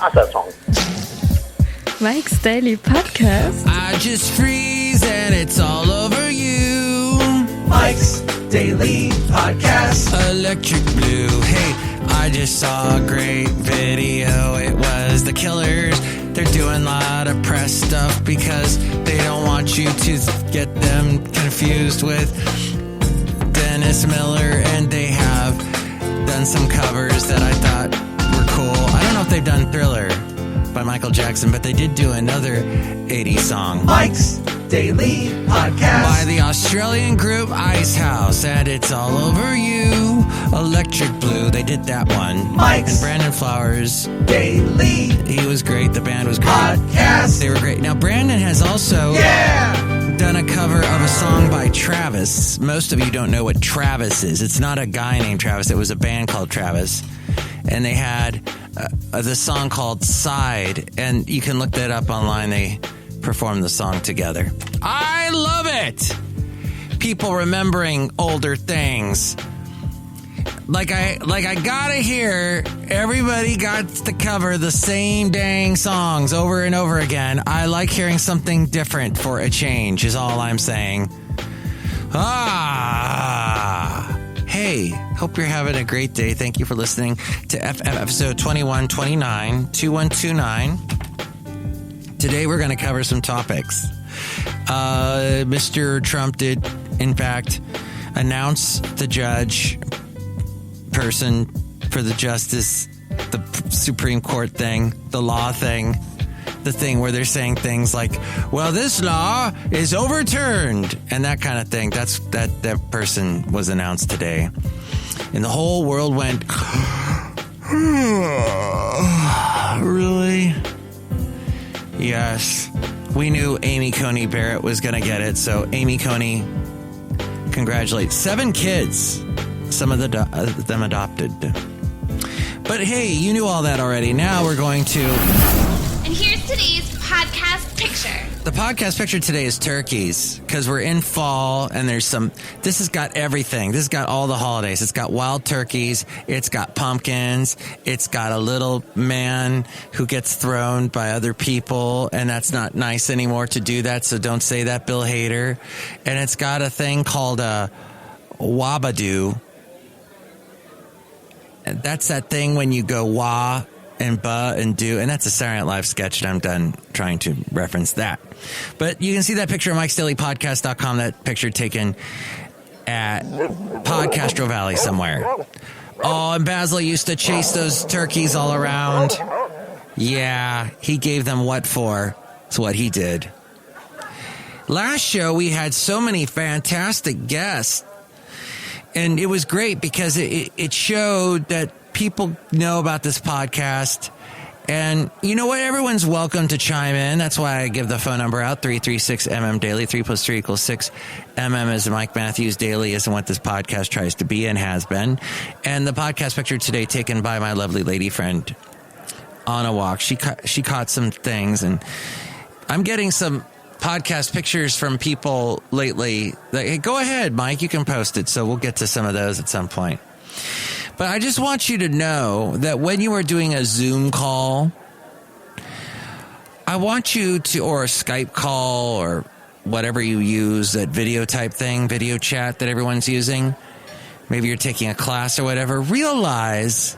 How's that song? Mike's Daily Podcast. I just freeze and it's all over you. Mike's Daily Podcast. Electric Blue. Hey, I just saw a great video. It was the Killers. They're doing a lot of press stuff because they don't want you to get them confused with Dennis Miller, and they have done some covers that I thought were cool. I don't know if they've done Thriller by Michael Jackson, but they did do another 80s song. Mike's Daily Podcast. By the Australian group Ice House, and it's all over you. Electric Blue, they did that one. Mike's and Brandon Flowers. Daily. He was great. The band was great. Podcast. They were great. Now, Brandon has also done a cover of a song by Travis. Most of you don't know what Travis is. It's not a guy named Travis. It was a band called Travis. And they had this song called Side. And you can look that up online. They performed the song together. I love it. People remembering older things. Like I gotta hear everybody got to cover the same dang songs over and over again. I like hearing something different for a change is all I'm saying. Hey, hope you're having a great day. Thank you for listening to episode 2129. Today we're going to cover some topics. Mr. Trump did, in fact, announce the judge person for the justice, the Supreme Court thing, the law thing, the thing where they're saying things like, well, this law is overturned, and that kind of thing. That person was announced today. And the whole world went, really? Yes. We knew Amy Coney Barrett was going to get it, so Amy Coney, congratulations. 7 kids. Some of them adopted. But hey, you knew all that already. Now we're going to... And here's today's podcast picture. The podcast picture today is turkeys, because we're in fall, and there's some... This has got everything. This has got all the holidays. It's got wild turkeys. It's got pumpkins. It's got a little man who gets thrown by other people, and that's not nice anymore to do that, so don't say that, Bill Hader. And it's got a thing called a wabadoo. That's that thing when you go wah and ba and do, and that's a Saturday Night Live sketch, and I'm done trying to reference that. But you can see that picture on MikesDailyPodcast.com, that picture taken at Podcastro Valley somewhere. Oh, and Basil used to chase those turkeys all around. Yeah, he gave them what for? It's what he did. Last show, we had so many fantastic guests. And it was great because it showed that people know about this podcast. And you know what? Everyone's welcome to chime in. That's why I give the phone number out, 336-MM Daily. 3 plus 3 equals 6. MM is Mike Matthews. Daily isn't what this podcast tries to be and has been. And the podcast picture today taken by my lovely lady friend on a walk. She caught some things. And I'm getting some podcast pictures from people lately. Hey, go ahead, Mike, you can post it. So we'll get to some of those at some point. But I just want you to know that when you are doing a Zoom call, I want you to, or a Skype call or whatever you use, that video type thing, video chat that everyone's using, maybe you're taking a class or whatever, realize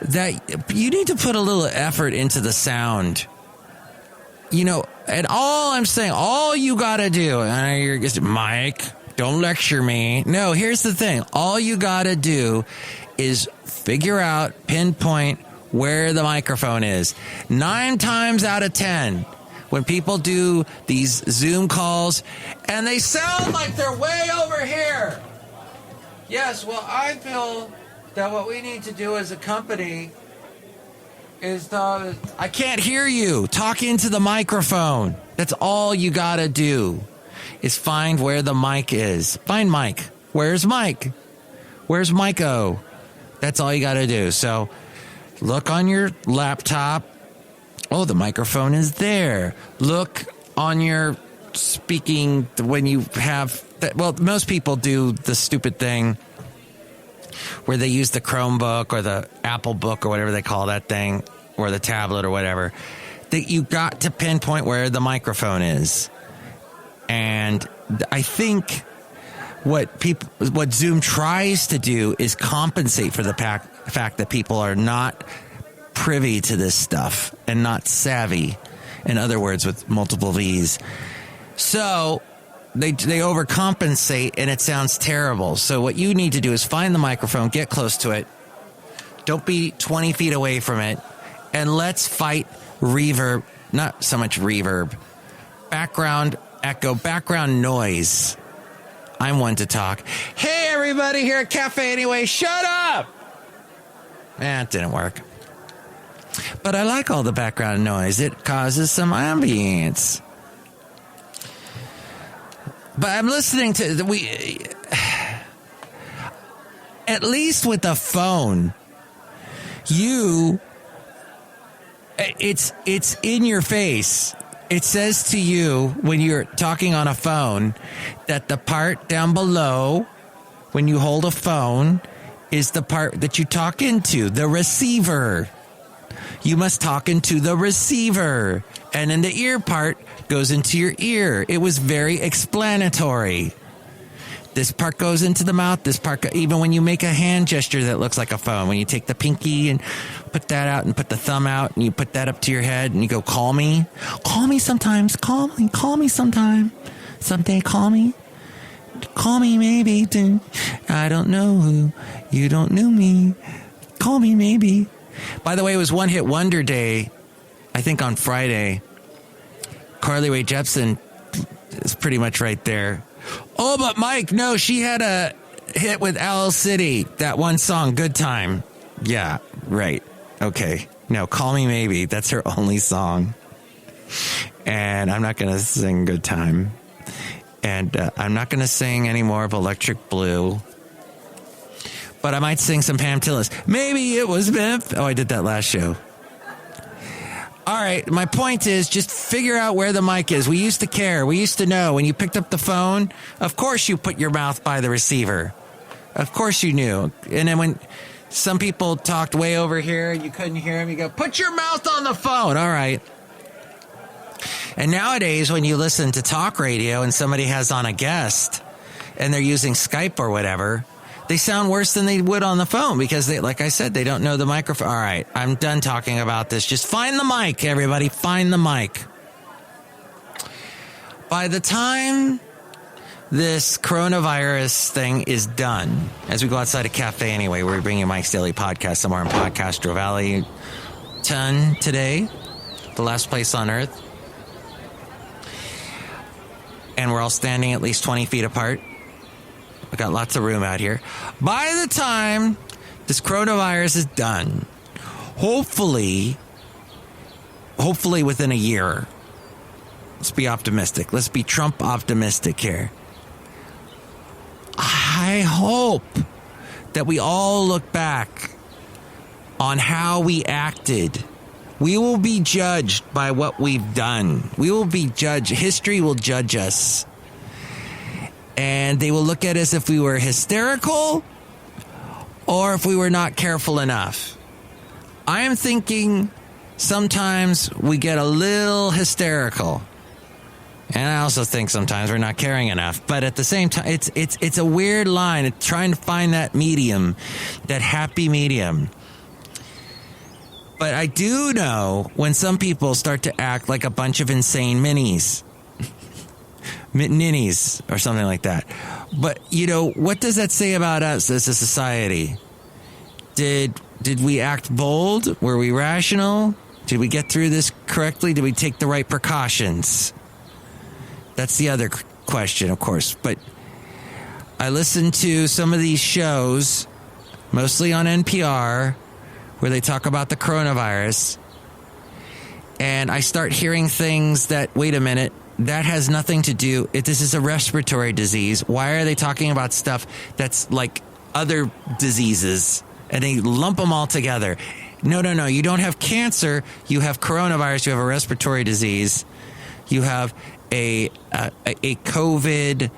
that you need to put a little effort into the sound. You know, and all I'm saying, all you got to do, and you're just, Mike, don't lecture me. No, here's the thing. All you got to do is figure out, pinpoint where the microphone is. 9 times out of 10, when people do these Zoom calls, and they sound like they're way over here. Yes, well, I feel that what we need to do as a company is I can't hear you. Talk into the microphone. That's all you got to do is find where the mic is. Find Mike. Where's Mike? Where's Mike-O? That's all you got to do. So look on your laptop. Oh, the microphone is there. Look on your speaking when you have that. Well, most people do the stupid thing where they use the Chromebook or the Apple Book or whatever they call that thing. or the tablet or whatever, that you got to pinpoint where the microphone is. And I think what Zoom tries to do is compensate for the fact that people are not privy to this stuff and not savvy. In other words, with multiple V's. So they overcompensate and it sounds terrible. So what you need to do is find the microphone, get close to it. Don't be 20 feet away from it. And let's fight reverb, not so much reverb, background echo, background noise. I'm one to talk. Hey, everybody here at Cafe Anyway, shut up! It didn't work. But I like all the background noise. It causes some ambience. But I'm listening to at least with the phone, it's in your face. It says to you when you're talking on a phone that the part down below when you hold a phone is the part that you talk into, the receiver. You must talk into the receiver. And then the ear part goes into your ear. It was very explanatory. This part goes into the mouth. This part, even when you make a hand gesture that looks like a phone, when you take the pinky and put that out and put the thumb out and you put that up to your head and you go, call me sometimes, call me sometime, someday, call me maybe, I don't know who, you don't know me, call me maybe. By the way, it was One Hit Wonder Day, I think on Friday. Carly Rae Jepsen is pretty much right there. Oh, but Mike, no, she had a hit with Owl City. That one song, Good Time. Yeah, right. Okay. No, Call Me Maybe. That's her only song. And I'm not going to sing Good Time. And I'm not going to sing any more of Electric Blue. But I might sing some Pam Tillis. Maybe it was Biff. Oh, I did that last show. All right, my point is just figure out where the mic is. We used to care. We used to know. When you picked up the phone, of course you put your mouth by the receiver. Of course you knew. And then when some people talked way over here and you couldn't hear them, you go, put your mouth on the phone. All right. And nowadays, when you listen to talk radio and somebody has on a guest and they're using Skype or whatever, they sound worse than they would on the phone because, like I said, they don't know the microphone. All right, I'm done talking about this. Just find the mic, everybody. Find the mic. By the time this coronavirus thing is done, as we go outside a cafe anyway, we're bringing Mike's Daily Podcast somewhere in Podcastro Valley today, the last place on earth. And we're all standing at least 20 feet apart. I got lots of room out here. By the time this coronavirus is done, hopefully within a year, let's be optimistic. Let's be Trump optimistic here. I hope that we all look back on how we acted. We will be judged by what we've done. We will be judged. History will judge us. And they will look at us if we were hysterical or if we were not careful enough. I am thinking sometimes we get a little hysterical. And I also think sometimes we're not caring enough. But at the same time, it's a weird line. It's trying to find that medium, that happy medium. But I do know when some people start to act like a bunch of insane ninnies or something like that. But, what does that say about us as a society? Did we act bold? Were we rational? Did we get through this correctly? Did we take the right precautions? That's the other question, of course. But I listen to some of these shows, mostly on NPR, where they talk about the coronavirus. And I start hearing things that, wait a minute, that has nothing to do. This is a respiratory disease. Why are they talking about stuff that's like other diseases? And they lump them all together. No. You don't have cancer. You have coronavirus. You have a respiratory disease. You have a COVID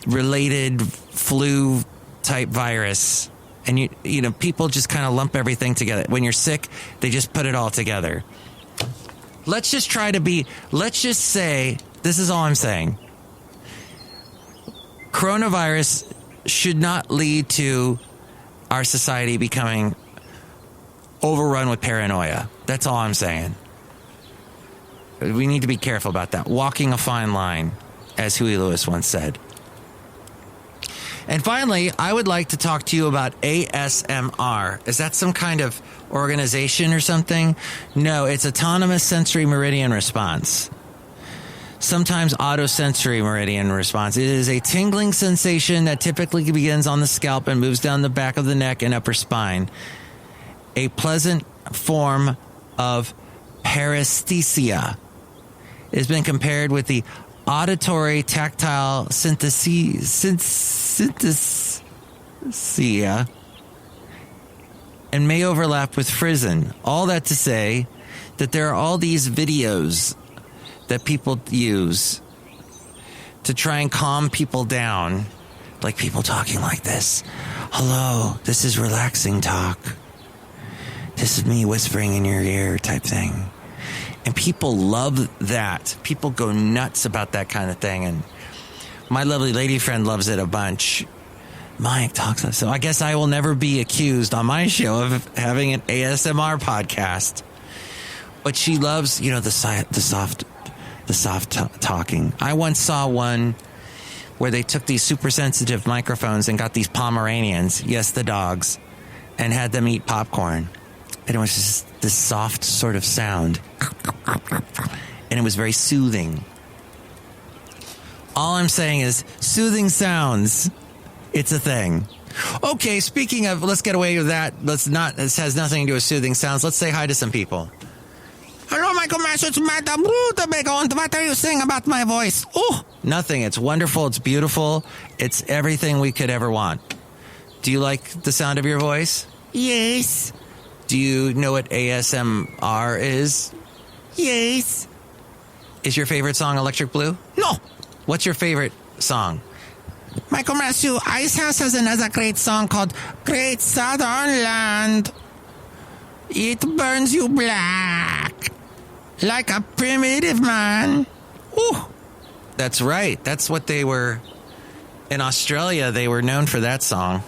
related flu type virus. And you know, people just kind of lump everything together. When you're sick, they just put it all together. Let's just say, this is all I'm saying. Coronavirus should not lead to our society becoming overrun with paranoia. That's all I'm saying. We need to be careful about that. Walking a fine line, as Huey Lewis once said. And finally, I would like to talk to you about ASMR. Is that some kind of organization or something? No, it's Autonomous Sensory Meridian Response. Sometimes autosensory meridian response. It is a tingling sensation that typically begins on the scalp and moves down the back of the neck and upper spine. A pleasant form of paresthesia. It has been compared with the auditory tactile synesthesia and may overlap with frisson. All that to say that there are all these videos that people use to try and calm people down, like people talking like this. Hello, this is relaxing talk. This is me whispering in your ear type thing. And people love that. People go nuts about that kind of thing. And my lovely lady friend loves it a bunch. Mike talks. So I guess I will never be accused on my show of having an ASMR podcast. But she loves, you know, the soft talking. I once saw one where they took these super sensitive microphones and got these Pomeranians, yes, the dogs, and had them eat popcorn. And it was just this soft sort of sound. And it was very soothing. All I'm saying is soothing sounds. It's a thing. Okay, speaking of, let's get away with that. This has nothing to do with soothing sounds. Let's say hi to some people. Hello, Michael Mash, it's Madame Rootabega, and what are you saying about my voice? Oh, nothing. It's wonderful. It's beautiful. It's everything we could ever want. Do you like the sound of your voice? Yes. Do you know what ASMR is? Yes. Is your favorite song Electric Blue? No. What's your favorite song? Michael Matthew, Ice House has another great song called Great Southern Land. It burns you black like a primitive man. Ooh. That's right. That's what they were in Australia. They were known for that song.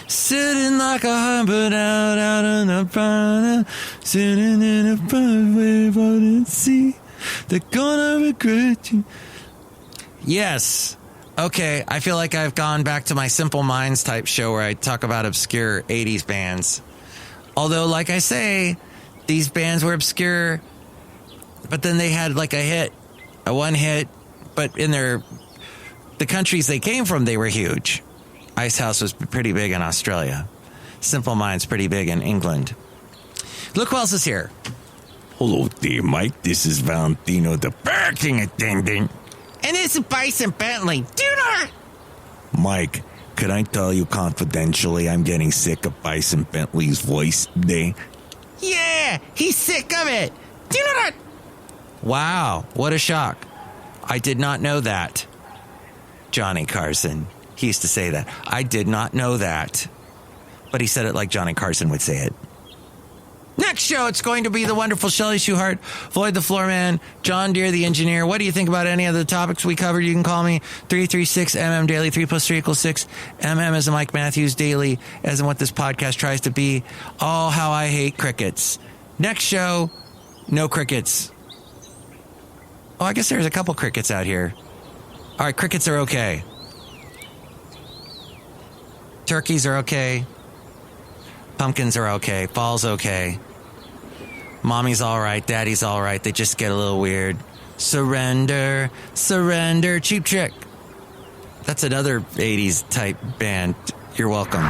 Sitting like a hubbard out in the barn, sitting in a wave out at sea. They're gonna regret you. Yes. Okay, I feel like I've gone back to my Simple Minds type show where I talk about obscure 80s bands. Although, like I say, these bands were obscure, but then they had like a one hit, but in the countries they came from, they were huge. Ice House was pretty big in Australia. Simple Minds pretty big in England. Look who else is here. Hello there, Mike. This is Valentino, the parking attendant. And this is Bison Bentley. Do you know her? Mike, could I tell you confidentially I'm getting sick of Bison Bentley's voice today? Yeah, he's sick of it. Do you know that? Wow, what a shock. I did not know that. Johnny Carson. He used to say that. I did not know that. But he said it like Johnny Carson would say it. Next show, it's going to be the wonderful Chely Shoehart, Floyd the Floorman, John Deere the engineer. What do you think about any of the topics we covered? You can call me 336-MM Daily. 3 plus 3 equals 6. MM is a Mike Matthews Daily, as in what this podcast tries to be. Oh, how I hate crickets. Next show, no crickets. Oh, I guess there's a couple crickets out here. All right, crickets are okay. Turkeys are okay. Pumpkins are okay. Fall's okay. Mommy's all right. Daddy's all right. They just get a little weird. Surrender. Surrender. Cheap Trick. That's another 80s type band. You're welcome.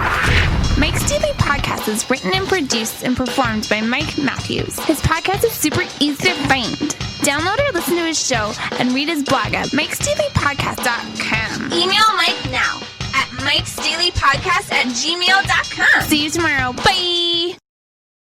Mike's Daily Podcast is written and produced and performed by Mike Matthews. His podcast is super easy to find. Download or listen to his show and read his blog at MikesDailyPodcast.com. Email Mike now at MikesDailyPodcast@gmail.com. See you tomorrow. Bye.